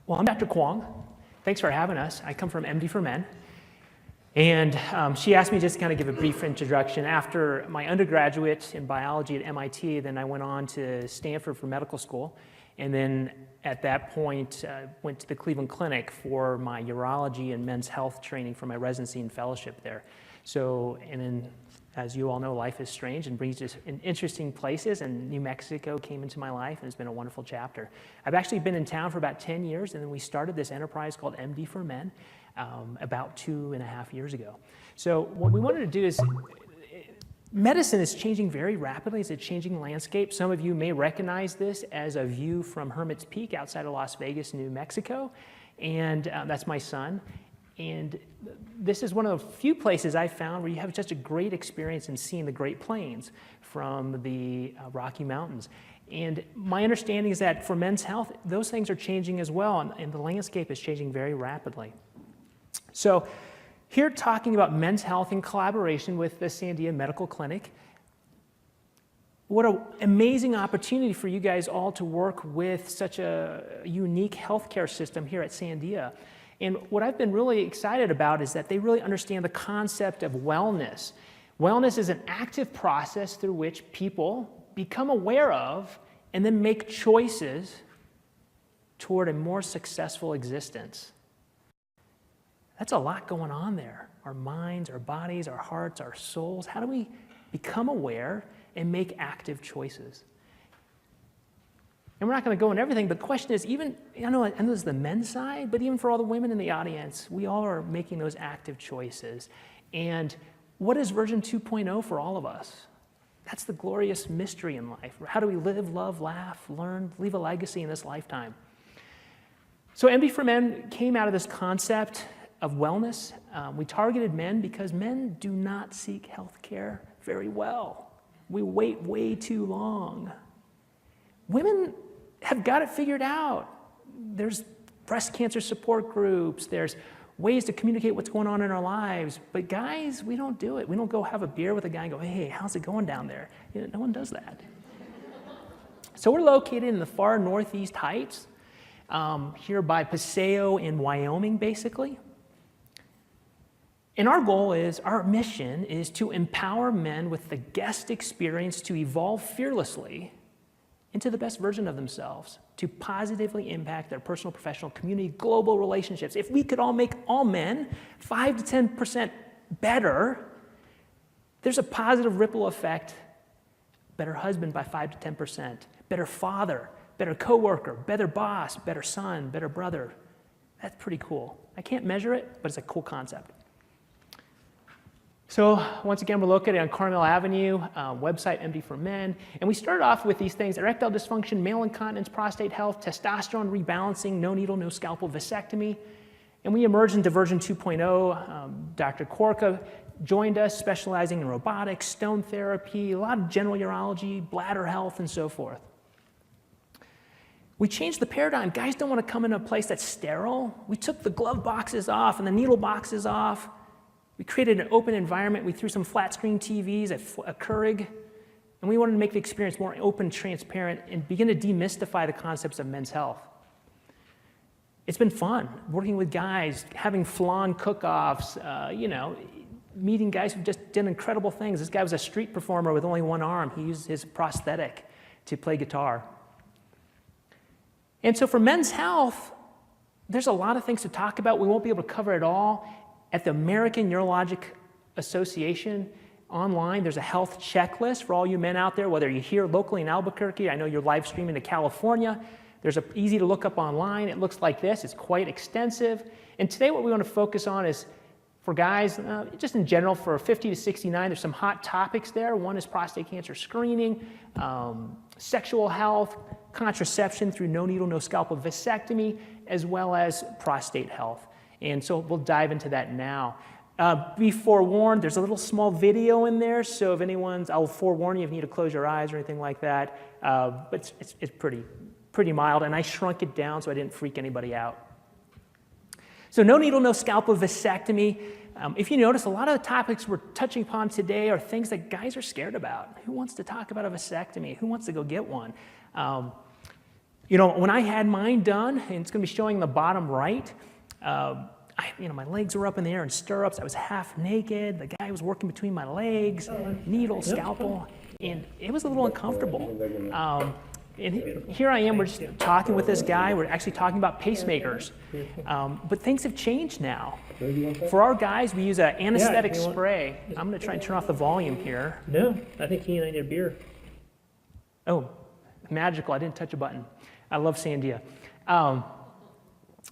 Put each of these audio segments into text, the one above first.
Well, I'm Dr. Kwong. Thanks for having us. I come from MDforMen. And she asked me just to kind of give a brief introduction. After my undergraduate in biology at MIT, then I went on to Stanford for medical school. And then at that point, went to the Cleveland Clinic for my urology and men's health training for my residency and fellowship there. So, and then, as you all know, life is strange and brings us in interesting places, and New Mexico came into my life, and it's been a wonderful chapter. I've actually been in town for about 10 years, and then we started this enterprise called MDforMen about 2.5 years ago. So what we wanted to do is, medicine is changing very rapidly. It's a changing landscape. Some of you may recognize this as a view from Hermit's Peak outside of Las Vegas, New Mexico, and that's my son. And this is one of the few places I found where you have just a great experience in seeing the Great Plains from the Rocky Mountains. And my understanding is that for men's health, those things are changing as well, and the landscape is changing very rapidly. So here talking about men's health in collaboration with the Sandia Medical Clinic. What an amazing opportunity for you guys all to work with such a unique healthcare system here at Sandia. And what I've been really excited about is that they really understand the concept of wellness. Wellness is an active process through which people become aware of and then make choices toward a more successful existence. That's a lot going on there. Our minds, our bodies, our hearts, our souls. How do we become aware and make active choices? And we're not going to go into everything, but the question is, even, I know this is the men's side, but even for all the women in the audience, we all are making those active choices. And what is version 2.0 for all of us? That's the glorious mystery in life. How do we live, love, laugh, learn, leave a legacy in this lifetime? So MDforMen came out of this concept of wellness. We targeted men because men do not seek health care very well. We wait way too long. Women have got it figured out. There's breast cancer support groups. There's ways to communicate what's going on in our lives. But guys, we don't do it. We don't go have a beer with a guy and go, hey, how's it going down there? You know, no one does that. So we're located in the far northeast heights, here by Paseo in Wyoming, basically. And our goal is, our mission is to empower men with the guest experience to evolve fearlessly into the best version of themselves, to positively impact their personal, professional, community, global relationships. If we could all make all men 5 to 10% better, there's a positive ripple effect. Better husband by 5 to 10%, better father, better coworker, better boss, better son, better brother. That's pretty cool. I can't measure it, but it's a cool concept. So once again, we're located on Carmel Avenue, website MDforMen, and we started off with these things: erectile dysfunction, male incontinence, prostate health, testosterone rebalancing, no needle, no scalpel vasectomy, and we emerged into version 2.0. Dr. Korka joined us, specializing in robotics, stone therapy, a lot of general urology, bladder health, and so forth. We changed the paradigm. Guys don't want to come into a place that's sterile. We took the glove boxes off and the needle boxes off. We created an open environment. We threw some flat screen TVs, a Keurig, and we wanted to make the experience more open, transparent, and begin to demystify the concepts of men's health. It's been fun working with guys, having flan cook-offs, you know, meeting guys who've just done incredible things. This guy was a street performer with only one arm. He used his prosthetic to play guitar. And so for men's health, there's a lot of things to talk about. We won't be able to cover it all. At the American Urologic Association online, there's a health checklist for all you men out there, whether you're here locally in Albuquerque. I know you're live streaming to California. There's easy to look up online. It looks like this. It's quite extensive. And today what we want to focus on is, for guys, just in general, for 50 to 69, there's some hot topics there. One is prostate cancer screening, sexual health, contraception through no needle, no scalpel vasectomy, as well as prostate health. And so we'll dive into that now. Be forewarned, there's a little small video in there, so if anyone's, I'll forewarn you if you need to close your eyes or anything like that. But it's pretty mild, and I shrunk it down so I didn't freak anybody out. So no needle, no scalpel vasectomy. If you notice, a lot of the topics we're touching upon today are things that guys are scared about. Who wants to talk about a vasectomy? Who wants to go get one? You know, when I had mine done, and it's going to be showing the bottom right, my legs were up in the air in stirrups. I was half naked. The guy was working between my legs, needle, scalpel, and it was a little uncomfortable. And here I am, we're just talking with this guy. We're actually talking about pacemakers. But things have changed now. For our guys, we use an anesthetic spray. I'm going to try and turn off the volume here. No, I think he and I need a beer. Oh, magical. I didn't touch a button. I love Sandia.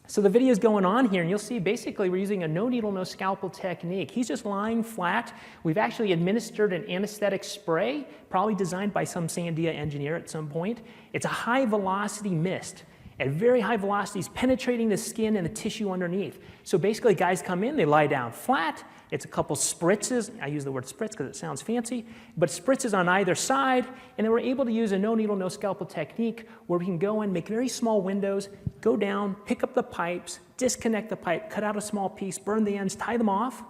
So the video is going on here, and you'll see basically we're using a no needle, no scalpel technique. He's just lying flat. We've actually administered an anesthetic spray, probably designed by some Sandia engineer at some point. It's a high velocity mist. At very high velocities, penetrating the skin and the tissue underneath. So basically, guys come in, they lie down flat. It's a couple spritzes. I use the word spritz because it sounds fancy, but spritzes on either side. And then we're able to use a no needle, no scalpel technique where we can go in, make very small windows, go down, pick up the pipes, disconnect the pipe, cut out a small piece, burn the ends, tie them off,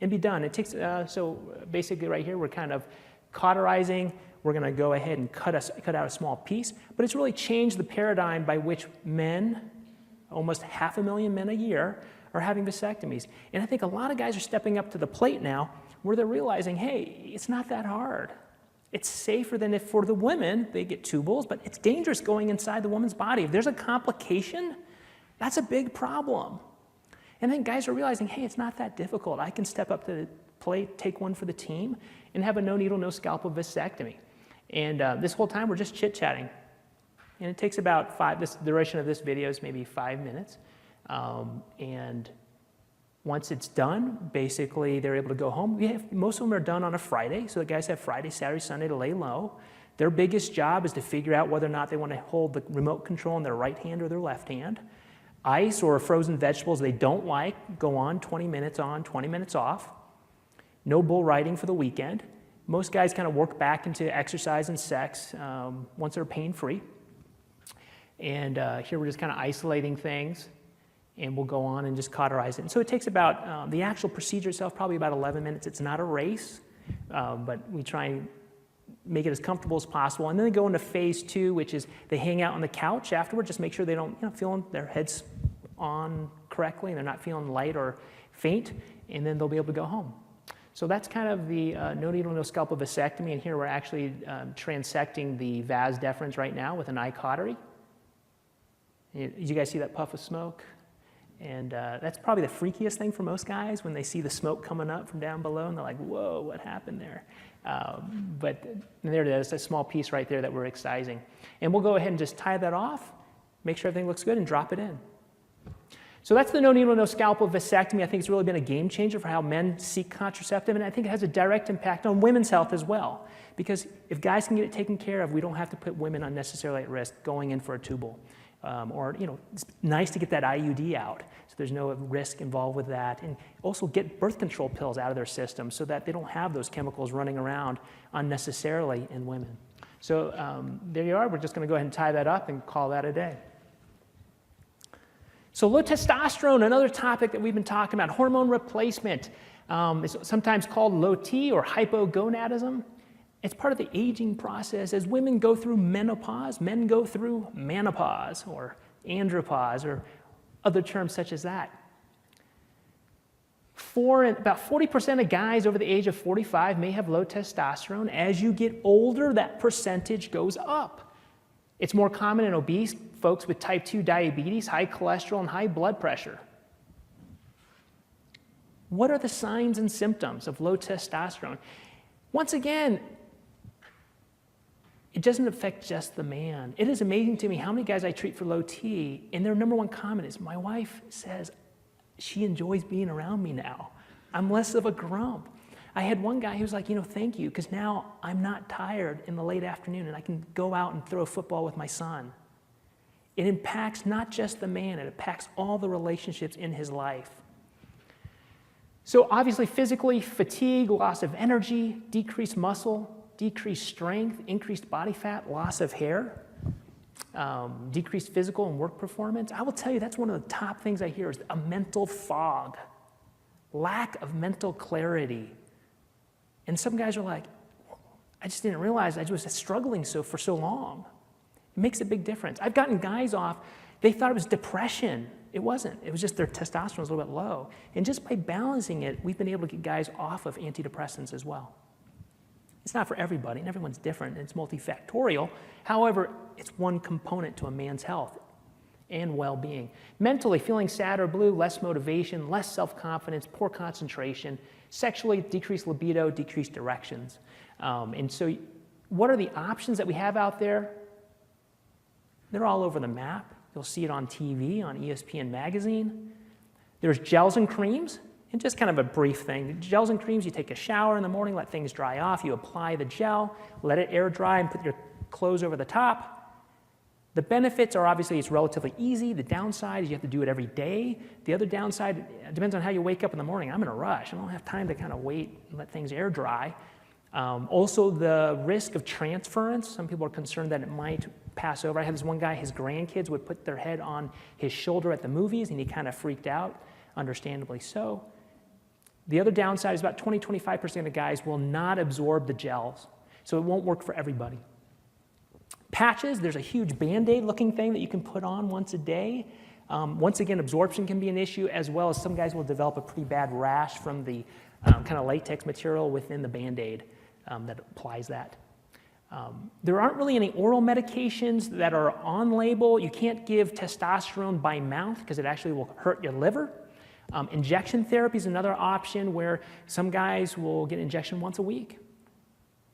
and be done. It takes, so basically right here, we're kind of cauterizing. We're going to go ahead and cut out a small piece, but it's really changed the paradigm by which men, almost 500,000 men a year, are having vasectomies. And I think a lot of guys are stepping up to the plate now where they're realizing, hey, it's not that hard. It's safer than if for the women, they get tubules, but it's dangerous going inside the woman's body. If there's a complication, that's a big problem. And then guys are realizing, hey, it's not that difficult. I can step up to the plate, take one for the team, and have a no needle, no scalpel vasectomy. And this whole time, we're just chit-chatting. And it takes about the duration of this video is maybe 5 minutes. And once it's done, basically, they're able to go home. Most of them are done on a Friday, so the guys have Friday, Saturday, Sunday to lay low. Their biggest job is to figure out whether or not they want to hold the remote control in their right hand or their left hand. Ice or frozen vegetables they don't like, go on 20 minutes on, 20 minutes off. No bull riding for the weekend. Most guys kind of work back into exercise and sex once they're pain-free. And here we're just kind of isolating things, and we'll go on and just cauterize it. And so it takes about, the actual procedure itself, probably about 11 minutes. It's not a race, but we try and make it as comfortable as possible. And then they go into phase 2, which is they hang out on the couch afterward, just make sure they don't feel their heads on correctly, and they're not feeling light or faint, and then they'll be able to go home. So that's kind of the no needle, no scalpel vasectomy, and here we're actually transecting the vas deferens right now with an eye cautery. Did you guys see that puff of smoke? And that's probably the freakiest thing for most guys when they see the smoke coming up from down below, and they're like, whoa, what happened there? But there it is, a small piece right there that we're excising. And we'll go ahead and just tie that off, make sure everything looks good, and drop it in. So that's the no needle, no scalpel vasectomy. I think it's really been a game changer for how men seek contraceptive, and I think it has a direct impact on women's health as well. Because if guys can get it taken care of, we don't have to put women unnecessarily at risk going in for a tubal. It's nice to get that IUD out, so there's no risk involved with that. And also get birth control pills out of their system so that they don't have those chemicals running around unnecessarily in women. So there you are. We're just going to go ahead and tie that up and call that a day. So low testosterone, another topic that we've been talking about, hormone replacement. It's sometimes called LowT or hypogonadism. It's part of the aging process. As women go through menopause, men go through menopause or andropause or other terms such as that. About 40% of guys over the age of 45 may have low testosterone. As you get older, that percentage goes up. It's more common in obese folks with type 2 diabetes, high cholesterol, and high blood pressure. What are the signs and symptoms of low testosterone? Once again, it doesn't affect just the man. It is amazing to me how many guys I treat for low T, and their number one comment is, my wife says she enjoys being around me now. I'm less of a grump. I had one guy who was like, thank you, because now I'm not tired in the late afternoon and I can go out and throw a football with my son. It impacts not just the man, it impacts all the relationships in his life. So obviously physically, fatigue, loss of energy, decreased muscle, decreased strength, increased body fat, loss of hair, decreased physical and work performance. I will tell you that's one of the top things I hear is a mental fog, lack of mental clarity. And some guys are like, I just didn't realize I was struggling for so long. It makes a big difference. I've gotten guys off, they thought it was depression. It wasn't. It was just their testosterone was a little bit low. And just by balancing it, we've been able to get guys off of antidepressants as well. It's not for everybody, and everyone's different, and it's multifactorial. However, it's one component to a man's health and well-being. Mentally, feeling sad or blue, less motivation, less self-confidence, poor concentration, sexually, decreased libido, decreased erections. And so what are the options that we have out there? They're all over the map. You'll see it on TV, on ESPN magazine. There's gels and creams, and just kind of a brief thing. Gels and creams, you take a shower in the morning, let things dry off, you apply the gel, let it air dry, and put your clothes over the top. The benefits are obviously it's relatively easy. The downside is you have to do it every day. The other downside depends on how you wake up in the morning. I'm in a rush. I don't have time to kind of wait and let things air dry. Also, the risk of transference. Some people are concerned that it might pass over. I had this one guy, his grandkids would put their head on his shoulder at the movies, and he kind of freaked out, understandably so. The other downside is about 20-25% of guys will not absorb the gels, so it won't work for everybody. Patches, there's a huge Band-Aid looking thing that you can put on once a day. Once again, absorption can be an issue, as well as some guys will develop a pretty bad rash from the kind of latex material within the Band-Aid that applies that. There aren't really any oral medications that are on label. You can't give testosterone by mouth because it actually will hurt your liver. Injection therapy is another option where some guys will get an injection once a week.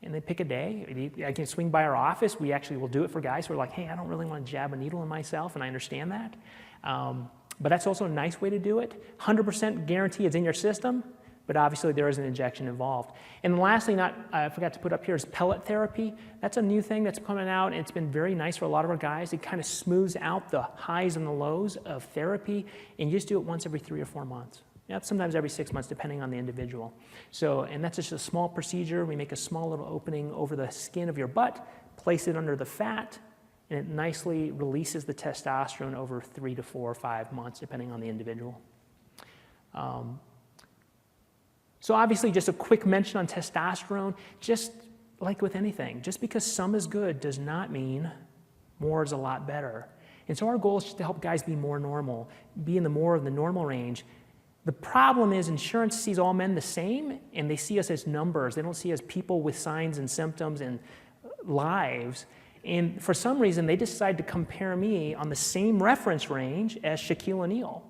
And they pick a day. I can swing by our office. We actually will do it for guys who are like, hey, I don't really want to jab a needle in myself, and I understand that. But that's also a nice way to do it. 100% guarantee it's in your system, but obviously there is an injection involved. And lastly, I forgot to put up here, is pellet therapy. That's a new thing that's coming out, and it's been very nice for a lot of our guys. It kind of smooths out the highs and the lows of therapy, and you just do it once every 3 or 4 months. Yeah, sometimes every 6 months, depending on the individual. So, and that's just a small procedure. We make a small little opening over the skin of your butt, place it under the fat, and it nicely releases the testosterone over 3 to 4 or 5 months, depending on the individual. So obviously, just a quick mention on testosterone. Just like with anything, just because some is good does not mean more is a lot better. And so our goal is just to help guys be more normal, be in the more of the normal range. The problem is insurance sees all men the same, and they see us as numbers. They don't see us as people with signs and symptoms and lives. And for some reason, they decide to compare me on the same reference range as Shaquille O'Neal.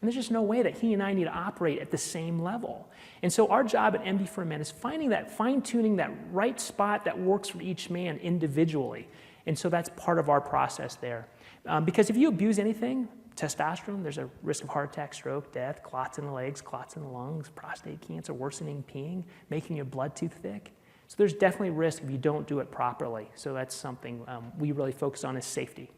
And there's just no way that he and I need to operate at the same level. And so our job at MDforMen is finding that, fine-tuning that right spot that works for each man individually. And so that's part of our process there. Because if you abuse anything, testosterone, there's a risk of heart attack, stroke, death, clots in the legs, clots in the lungs, prostate cancer, worsening peeing, making your blood too thick. So there's definitely risk if you don't do it properly. So that's something we really focus on is safety.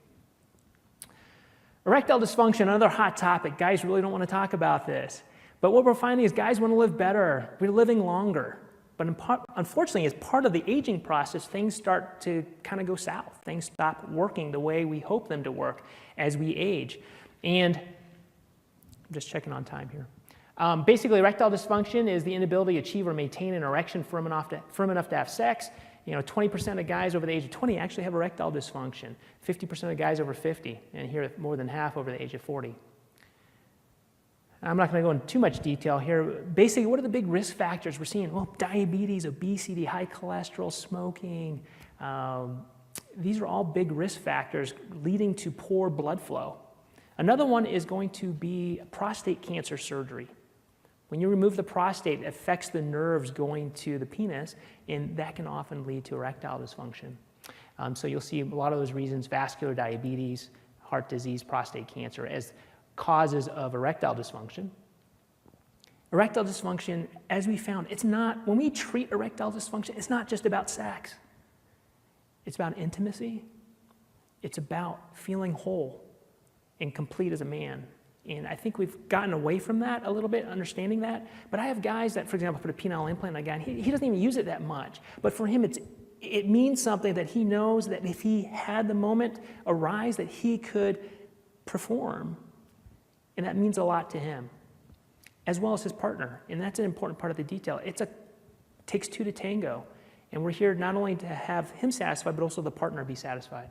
Erectile dysfunction, another hot topic. Guys really don't want to talk about this. But what we're finding is guys want to live better. We're living longer. But unfortunately, as part of the aging process, things start to kind of go south. Things stop working the way we hope them to work as we age. And I'm just checking on time here. Basically, erectile dysfunction is the inability to achieve or maintain an erection firm enough to have sex. 20% of guys over the age of 20 actually have erectile dysfunction. 50% of guys over 50, and here more than half over the age of 40. I'm not going to go into too much detail here. Basically, what are the big risk factors we're seeing? Well, diabetes, obesity, high cholesterol, smoking. These are all big risk factors leading to poor blood flow. Another one is going to be prostate cancer surgery. When you remove the prostate, it affects the nerves going to the penis, and that can often lead to erectile dysfunction. So you'll see a lot of those reasons, vascular diabetes, heart disease, prostate cancer, as causes of erectile dysfunction. Erectile dysfunction, as we found, it's not, when we treat erectile dysfunction, it's not just about sex. It's about intimacy. It's about feeling whole and complete as a man. And I think we've gotten away from that a little bit, understanding that. But I have guys that, for example, put a penile implant on a guy, and he doesn't even use it that much. But for him, it means something that he knows that if he had the moment arise, that he could perform. And that means a lot to him, as well as his partner. And that's an important part of the detail. It takes two to tango. And we're here not only to have him satisfied, but also the partner be satisfied.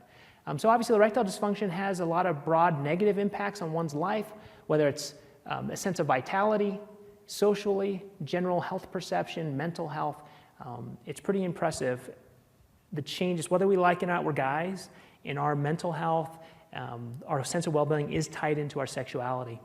So obviously, erectile dysfunction has a lot of broad negative impacts on one's life, whether it's a sense of vitality, socially, general health perception, mental health. It's pretty impressive, the changes, whether we like it or not, we're guys, in our mental health, our sense of well-being is tied into our sexuality.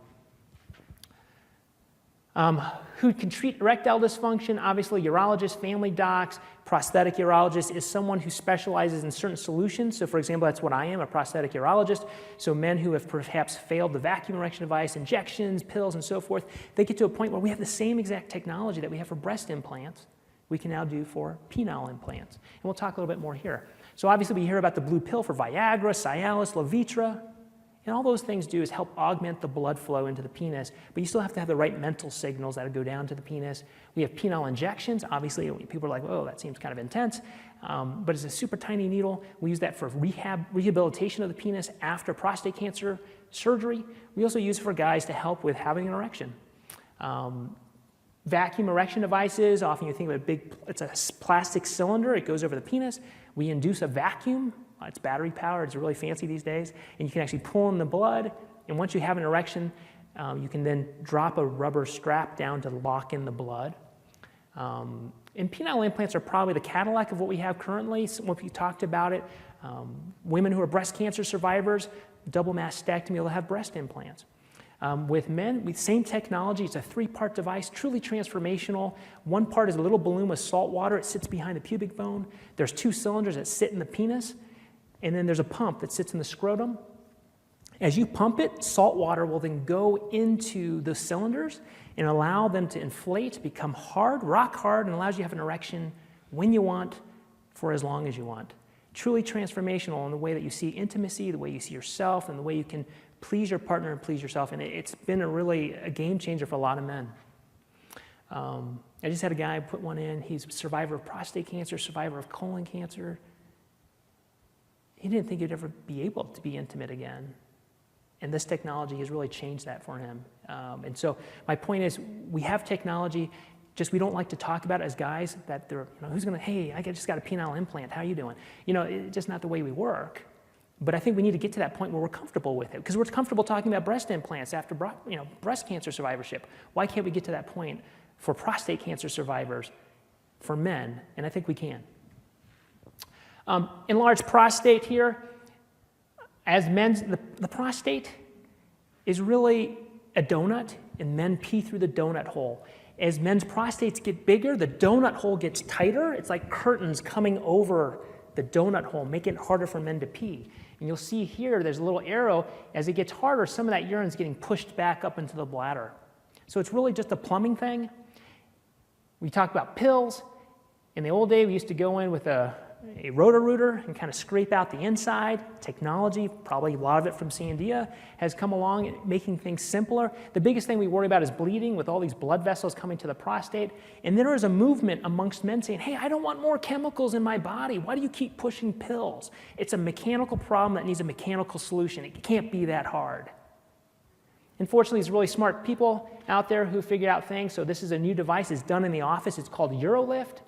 Who can treat erectile dysfunction? Obviously, urologists, family docs, prosthetic urologist is someone who specializes in certain solutions. So for example, that's what I am, a prosthetic urologist. So men who have perhaps failed the vacuum erection device, injections, pills, and so forth, they get to a point where we have the same exact technology that we have for breast implants, we can now do for penile implants. And we'll talk a little bit more here. So obviously we hear about the blue pill for Viagra, Cialis, Levitra. And all those things do is help augment the blood flow into the penis, but you still have to have the right mental signals that go down to the penis. We have penile injections. Obviously, people are like, oh, that seems kind of intense, but it's a super tiny needle. We use that for rehabilitation of the penis after prostate cancer surgery. We also use it for guys to help with having an erection. Vacuum erection devices, often you think of it's a plastic cylinder, it goes over the penis. We induce a vacuum. It's battery powered, it's really fancy these days, and you can actually pull in the blood, and once you have an erection, you can then drop a rubber strap down to lock in the blood. And penile implants are probably the Cadillac of what we have currently. When we talked about it, women who are breast cancer survivors, double mastectomy will have breast implants. With men, with same technology, it's a 3-part device, truly transformational. One part is a little balloon with salt water. It sits behind the pubic bone. There's 2 cylinders that sit in the penis. And then there's a pump that sits in the scrotum. As you pump it, salt water will then go into the cylinders and allow them to inflate, become hard, rock hard, and allows you to have an erection when you want for as long as you want. Truly transformational in the way that you see intimacy, the way you see yourself, and the way you can please your partner and please yourself. And it's been a game changer for a lot of men. I just had a guy put one in. He's a survivor of prostate cancer, survivor of colon cancer. He didn't think he'd ever be able to be intimate again. And this technology has really changed that for him. And so my point is, we have technology, just we don't like to talk about it as guys, that they're, who's gonna, hey, I just got a penile implant, how you doing? It's just not the way we work. But I think we need to get to that point where we're comfortable with it, because we're comfortable talking about breast implants after breast cancer survivorship. Why can't we get to that point for prostate cancer survivors, for men? And I think we can. Enlarged prostate here. As men's, the prostate is really a donut, and men pee through the donut hole. As men's prostates get bigger, the donut hole gets tighter. It's like curtains coming over the donut hole, making it harder for men to pee. And you'll see here, there's a little arrow. As it gets harder, some of that urine is getting pushed back up into the bladder. So it's really just a plumbing thing. We talk about pills. In the old day, we used to go in with a roto-rooter and kind of scrape out the inside. Technology, probably a lot of it from Sandia, has come along making things simpler. The biggest thing we worry about is bleeding, with all these blood vessels coming to the prostate. And there is a movement amongst men saying, hey, I don't want more chemicals in my body. Why do you keep pushing pills? It's a mechanical problem that needs a mechanical solution. It can't be that hard. Unfortunately, there's really smart people out there who figure out things. So this is a new device. It's done in the office. It's called Gyro Lift.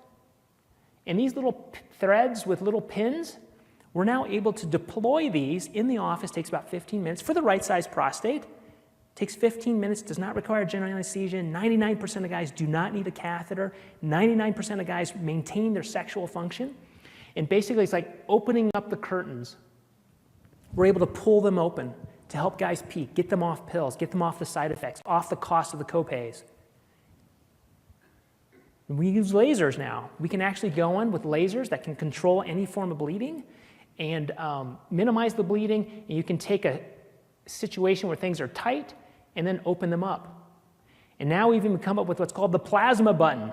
And these little threads with little pins, we're now able to deploy these in the office. Takes about 15 minutes for the right-sized prostate. Takes 15 minutes, does not require general anesthesia. 99% of guys do not need a catheter. 99% of guys maintain their sexual function. And basically, it's like opening up the curtains. We're able to pull them open to help guys pee, get them off pills, get them off the side effects, off the cost of the copays. We use lasers now. We can actually go in with lasers that can control any form of bleeding and minimize the bleeding. And you can take a situation where things are tight and then open them up. And now we've even come up with what's called the plasma button.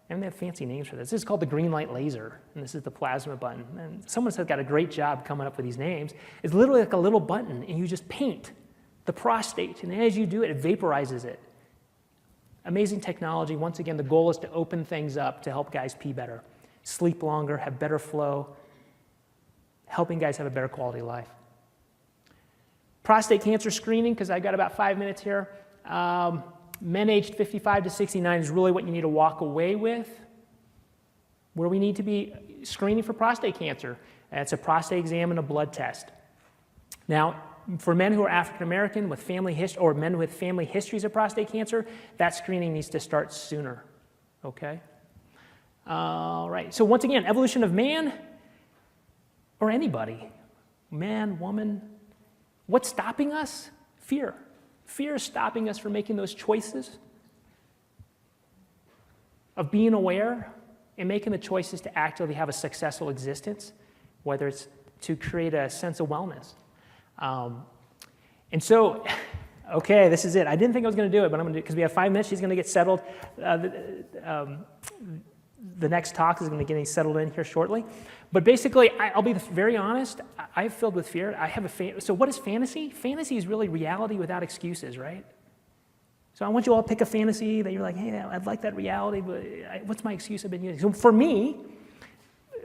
And they have fancy names for this. This is called the green light laser, and this is the plasma button. And someone has got a great job coming up with these names. It's literally like a little button, and you just paint the prostate. And as you do it, it vaporizes it. Amazing technology. Once again, the goal is to open things up to help guys pee better, sleep longer, have better flow, helping guys have a better quality of life. Prostate cancer screening, because I've got about 5 minutes here. Men aged 55 to 69 is really what you need to walk away with. where we need to be screening for prostate cancer. It's a prostate exam and a blood test. Now, for men who are African American with family history, or men with family histories of prostate cancer, that screening needs to start sooner. Okay? All right. So once again, evolution of man or anybody, man, woman. What's stopping us? Fear. Fear is stopping us from making those choices of being aware and making the choices to actively have a successful existence, whether it's to create a sense of wellness. And so, okay, this is it. I didn't think I was going to do it, but I'm going to do it because we have 5 minutes. She's going to get settled. The next talk is going to get settled in here shortly. But basically, I'll be very honest. I'm filled with fear. I have so what is fantasy? Fantasy is really reality without excuses, right? So I want you all to pick a fantasy that you're like, hey, I'd like that reality, but what's my excuse I've been using? So for me,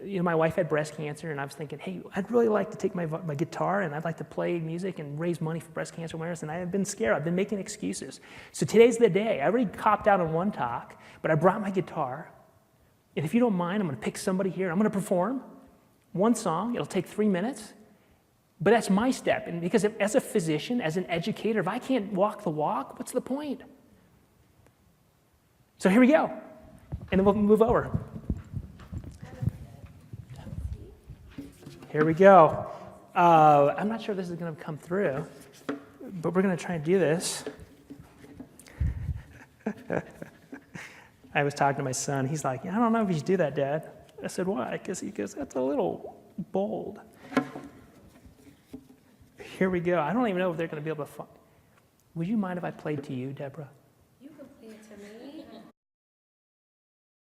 my wife had breast cancer, and I was thinking, hey, I'd really like to take my guitar, and I'd like to play music and raise money for breast cancer awareness, and I've been scared. I've been making excuses. So today's the day. I already copped out on one talk, but I brought my guitar, and if you don't mind, I'm going to pick somebody here. I'm going to perform one song. It'll take 3 minutes, but that's my step. And because as a physician, as an educator, if I can't walk the walk, what's the point? So here we go, and then we'll move over. Here we go. I'm not sure this is going to come through, but we're going to try and do this. I was talking to my son. He's like, I don't know if you should do that, Dad. I said, why? Because he goes, that's a little bold. Here we go. I don't even know if they're going to be able to find. Would you mind if I played to you, Deborah?